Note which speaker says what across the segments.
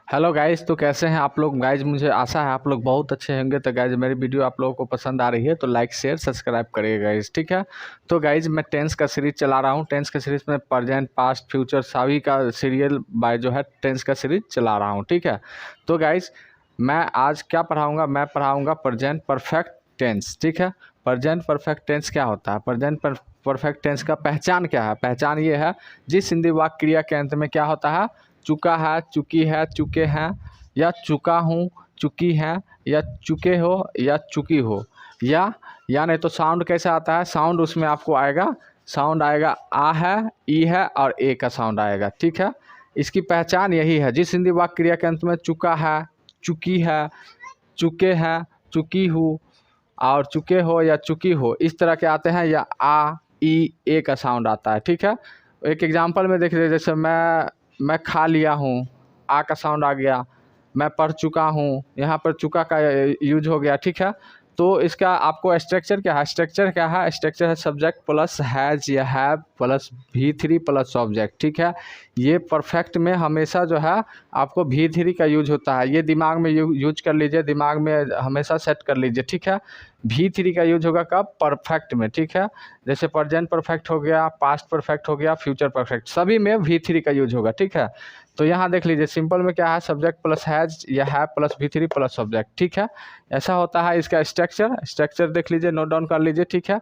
Speaker 1: Hello guys, तो कैसे हैं आप लोग गाइज। मुझे आशा है आप लोग बहुत अच्छे होंगे। तो गाइज मेरी वीडियो आप लोगों को पसंद आ रही है तो लाइक शेयर सब्सक्राइब करिए गाइज, ठीक है। तो गाइज मैं टेंस का सीरीज चला रहा हूँ। टेंस का सीरीज में प्रेजेंट पास्ट फ्यूचर सभी का सीरियल बाय जो है टेंस का सीरीज चला रहा हूँ, ठीक है। तो गाइज मैं आज क्या पढ़ाऊँगा, मैं पढ़ाऊँगा प्रेजेंट परफेक्ट टेंस, ठीक है। प्रेजेंट परफेक्ट टेंस क्या होता है, प्रेजेंट परफेक्ट टेंस का पहचान क्या है। पहचान ये है, जिस हिंदी वाक्य क्रिया के अंत में क्या होता है, चुका है, चुकी है, चुके हैं, या चुका हूँ, चुकी हैं, या चुके हो, या चुकी हो, या नहीं तो साउंड कैसे आता है, साउंड उसमें आपको आएगा, साउंड आएगा आ है, ई है और ए का साउंड आएगा, ठीक है। इसकी पहचान यही है, जिस हिंदी वाक्य क्रिया के अंत में चुका है, चुकी है, चुके हैं, चुकी हूँ और चुके हो या चुकी हो, इस तरह के आते हैं, या आ ई ए का साउंड आता है, ठीक है। एक एग्जांपल में देख लीजिए, जैसे मैं खा लिया हूँ, आ का साउंड आ गया। मैं पढ़ चुका हूँ, यहाँ पर चुका का यूज हो गया, ठीक है। तो इसका आपको स्ट्रक्चर क्या है, स्ट्रक्चर क्या है, स्ट्रक्चर है सब्जेक्ट प्लस हैज़ या have plus V3 plus object, ठीक है। ये परफेक्ट में हमेशा जो है आपको V3 का यूज होता है, ये दिमाग में यूज कर लीजिए, दिमाग में हमेशा सेट कर लीजिए, ठीक है। V3 का यूज होगा कब, परफेक्ट में, ठीक है। जैसे प्रेजेंट परफेक्ट हो गया, पास्ट परफेक्ट हो गया, फ्यूचर परफेक्ट, सभी में V3 का यूज होगा, ठीक है। तो यहाँ देख लीजिए, सिंपल में क्या है, सब्जेक्ट प्लस हैज या have plus V3 plus subject, ठीक है। ऐसा होता है इसका स्ट्रक्चर देख लीजिए, नोट डाउन कर लीजिए, ठीक है।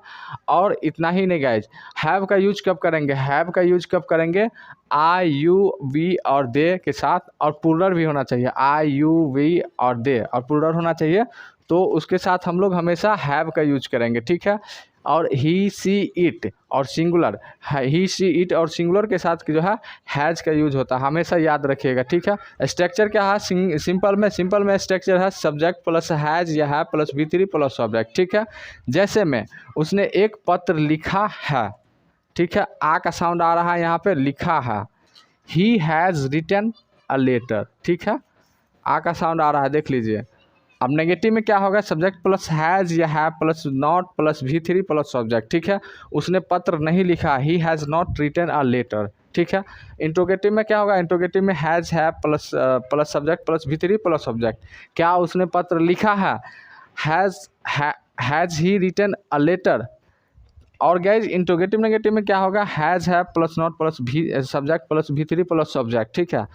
Speaker 1: और इतना ही नहीं गाइज, हैव का यूज कब करेंगे, हैव का यूज कब करेंगे, आई यू वी और दे के साथ, और प्लूरल भी होना चाहिए, आई यू वी और दे और प्लूरल होना चाहिए, तो उसके साथ हम लोग हमेशा हैव का यूज करेंगे, ठीक है। और ही सी इट और सिंगुलर, ही सी इट और सिंगुलर के साथ जो है हैज़ का यूज होता है, हमेशा याद रखिएगा, ठीक है। स्ट्रक्चर क्या है, सिंपल में स्ट्रक्चर है सब्जेक्ट प्लस हैज़ या have plus V3 plus subject, ठीक है। जैसे में उसने एक पत्र लिखा है, ठीक है, आ का साउंड आ रहा है यहाँ पे, लिखा है, he has written a letter, ठीक है, आ का साउंड आ रहा है, देख लीजिए। अब नेगेटिव में क्या होगा, सब्जेक्ट प्लस हैज़ या have plus not plus V3 plus subject, ठीक है। उसने पत्र नहीं लिखा, he has not written a letter, ठीक है। इंट्रोगेटिव में क्या होगा, इंट्रोगेटिव में has have plus subject plus V3 plus subject, क्या उसने पत्र लिखा है, has he written a letter. और गाइज इंट्रोगेटिव नेगेटिव में क्या होगा, has have plus not plus subject plus V3 plus subject, ठीक है।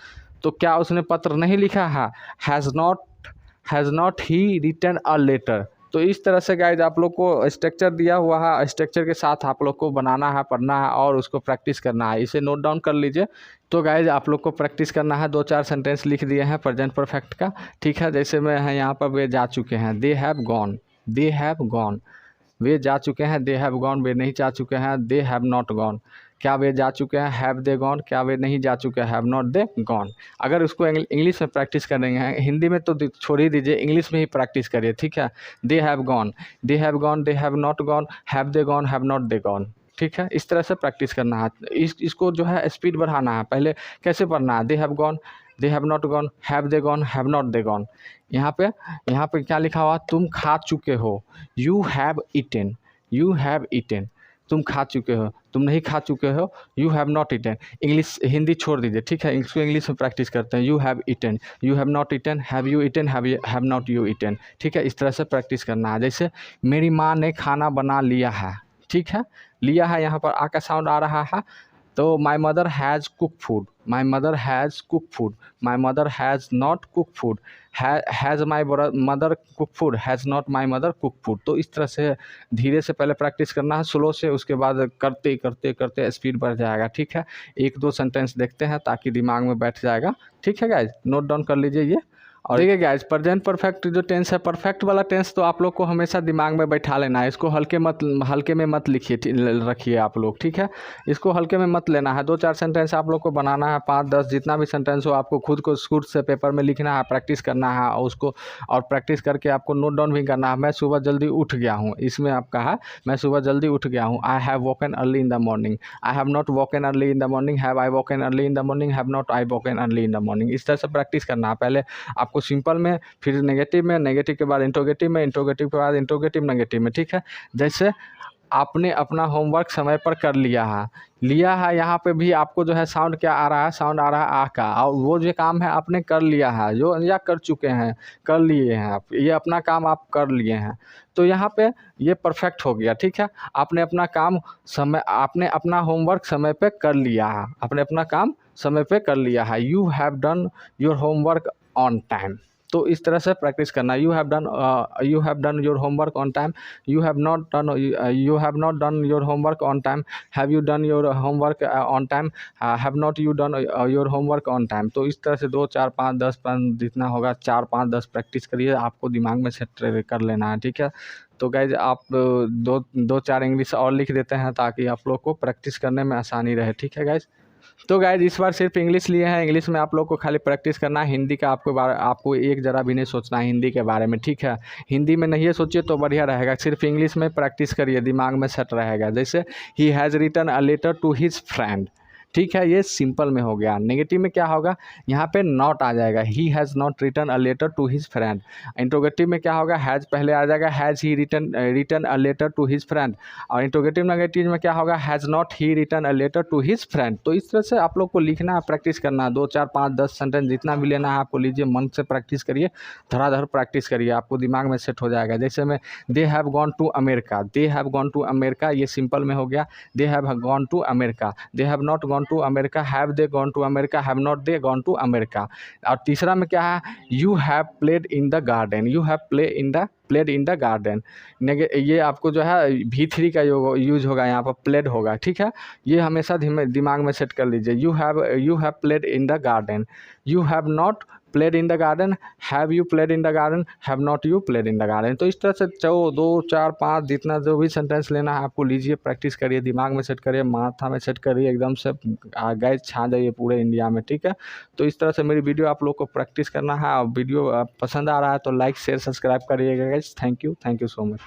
Speaker 1: तो क्या उसने पत्र नहीं लिखा है, has not he written a letter. तो इस तरह से गाइज आप लोग को स्ट्रक्चर दिया हुआ है, स्ट्रक्चर के साथ आप लोग को बनाना है, पढ़ना है और उसको प्रैक्टिस करना है, इसे नोट डाउन कर लीजिए। तो गाइज आप लोग को प्रैक्टिस करना है, 2-4 सेंटेंस लिख दिए हैं प्रेजेंट परफेक्ट का, ठीक है। जैसे में है यहाँ पर, वे जा चुके हैं, they have gone, they have gone, वे जा चुके हैं, दे हैव गॉन, वे नहीं जा चुके हैं, दे हैव नॉट गॉन, क्या वे जा चुके हैं, हैव दे गॉन, क्या वे नहीं जा चुके हैं, हैव नॉट दे गॉन। अगर उसको इंग्लिश में प्रैक्टिस करेंगे, हिंदी में तो छोड़ ही दीजिए, इंग्लिश में ही प्रैक्टिस करिए, ठीक है। दे have gone, they have gone, they have not gone, have they gone, have not they gone, ठीक है। इस तरह से प्रैक्टिस करना है, इसको जो है स्पीड बढ़ाना है। पहले कैसे पढ़ना है, दे have gone, they have not gone, have they gone, have not they gone. यहाँ पे क्या लिखा हुआ, तुम खा चुके हो, you have eaten, you have eaten, तुम खा चुके हो, तुम नहीं खा चुके हो, you have not eaten. English Hindi छोड़ दीजिए, ठीक है, इसको इंग्लिश में प्रैक्टिस करते हैं। You have eaten, you have not eaten, have you eaten, have not you eaten, ठीक है। इस तरह से प्रैक्टिस करना है। जैसे मेरी माँ ने खाना बना लिया है, ठीक है, लिया है यहाँ पर आ का साउंड आ रहा है, तो my mother has cook food, my mother has cook food, my mother has not cook food, has my mother cook food, has not my mother cook food. तो इस तरह से धीरे से पहले प्रैक्टिस करना है, स्लो से, उसके बाद करते करते करते स्पीड बढ़ जाएगा, ठीक है। 1-2 सेंटेंस देखते हैं ताकि दिमाग में बैठ जाएगा, ठीक है गाइज, नोट डाउन कर लीजिए ये। और देखिए गाइज, प्रेजेंट परफेक्ट जो टेंस है, परफेक्ट वाला टेंस तो आप लोग को हमेशा दिमाग में बैठा लेना है, इसको हल्के में मत लिखिए, रखिए आप लोग, ठीक है। इसको हल्के में मत लेना है, 2-4 सेंटेंस आप लोग को बनाना है, 5-10 जितना भी सेंटेंस हो आपको खुद को स्कूट से पेपर में लिखना है, प्रैक्टिस करना है और उसको, और प्रैक्टिस करके आपको नोट डाउन भी करना है। मैं सुबह जल्दी उठ गया हूँ, इसमें आपका है मैं सुबह जल्दी उठ गया हूँ, I have woken early in the morning, I have not woken early in the morning, have I woken early in the morning, have not I woken early in the morning. इस तरह से प्रैक्टिस करना है। पहले आपको simple में, फिर negative में, नेगेटिव के बाद इंट्रोगेटिव में, इंट्रोगेटिव के बाद इंट्रोगेटिव नेगेटिव में, ठीक है। जैसे आपने अपना होमवर्क समय पर कर लिया है। लिया है यहाँ पे भी आपको जो है साउंड क्या आ रहा है, साउंड आ रहा है आ का, और वो जो काम है आपने कर लिया है, जो या कर चुके हैं, कर लिए हैं आप, ये अपना काम आप कर लिए हैं, तो यहाँ पे ये परफेक्ट हो गया। ठीक है, आपने अपना काम समय, आपने अपना होमवर्क समय पे कर लिया है, आपने अपना काम समय पे कर लिया है। You have done your homework on time. तो इस तरह से प्रैक्टिस करना। You have done your homework on time, you have not done your homework on time, have you done your homework on time, have not you done your homework on time। तो इस तरह से 2 4 5 10 5 जितना होगा 4 5 10 practice करिए, आपको दिमाग में सेट कर लेना है। ठीक है, तो गाइज आप दो चार इंग्लिश और लिख देते हैं ताकि आप लोग को प्रैक्टिस करने में आसानी रहे। ठीक है गाइज, तो गाइज इस बार सिर्फ इंग्लिश लिए हैं, इंग्लिश में आप लोग को खाली प्रैक्टिस करना है। हिंदी का आपको एक जरा भी नहीं सोचना है हिंदी के बारे में। ठीक है, हिंदी में नहीं सोचिए तो बढ़िया रहेगा, सिर्फ इंग्लिश में प्रैक्टिस करिए, दिमाग में सेट रहेगा। जैसे he has written a letter to his friend. ठीक है, ये सिंपल में हो गया। नेगेटिव में क्या होगा, यहाँ पे नॉट आ जाएगा, he has not written a letter to his friend. Interrogative में क्या होगा, हैज़ पहले आ जाएगा, has he written a letter to his friend. और इंट्रोगेटिव नेगेटिव में क्या होगा, has not he written a letter to his friend. तो इस तरह से आप लोग को लिखना है, प्रैक्टिस करना है। 2 4 5 10 सेंटेंस जितना भी लेना है आपको लीजिए, मन से प्रैक्टिस करिए, धड़ाधड़ प्रैक्टिस करिए, आपको दिमाग में सेट हो जाएगा। जैसे में they have gone to America, they have gone to America, ये सिंपल में हो गया। They have gone to America, they have not gone to America, have they gone to America, have not they gone to America. और तीसरा में क्या है, you have played in the garden, you have played in the garden. ये आपको जो है V3 का यूज होगा, यहाँ पर प्लेड होगा। ठीक है, ये हमेशा दिमाग में सेट कर लीजिए। You have played in the garden, you have not played in the garden, have you played in the garden, have not you played in the garden. तो इस तरह से 2 4 5 जितना जो भी सेंटेंस लेना है आपको लीजिए, प्रैक्टिस करिए, दिमाग में सेट करिए, माथा में सेट करिए, एकदम से गाइस छा जाइए पूरे इंडिया में। ठीक है, तो इस तरह से मेरी वीडियो आप लोग को प्रैक्टिस करना है। और वीडियो पसंद आ रहा है तो लाइक शेयर सब्सक्राइब करिएगा guys. Thank you so much.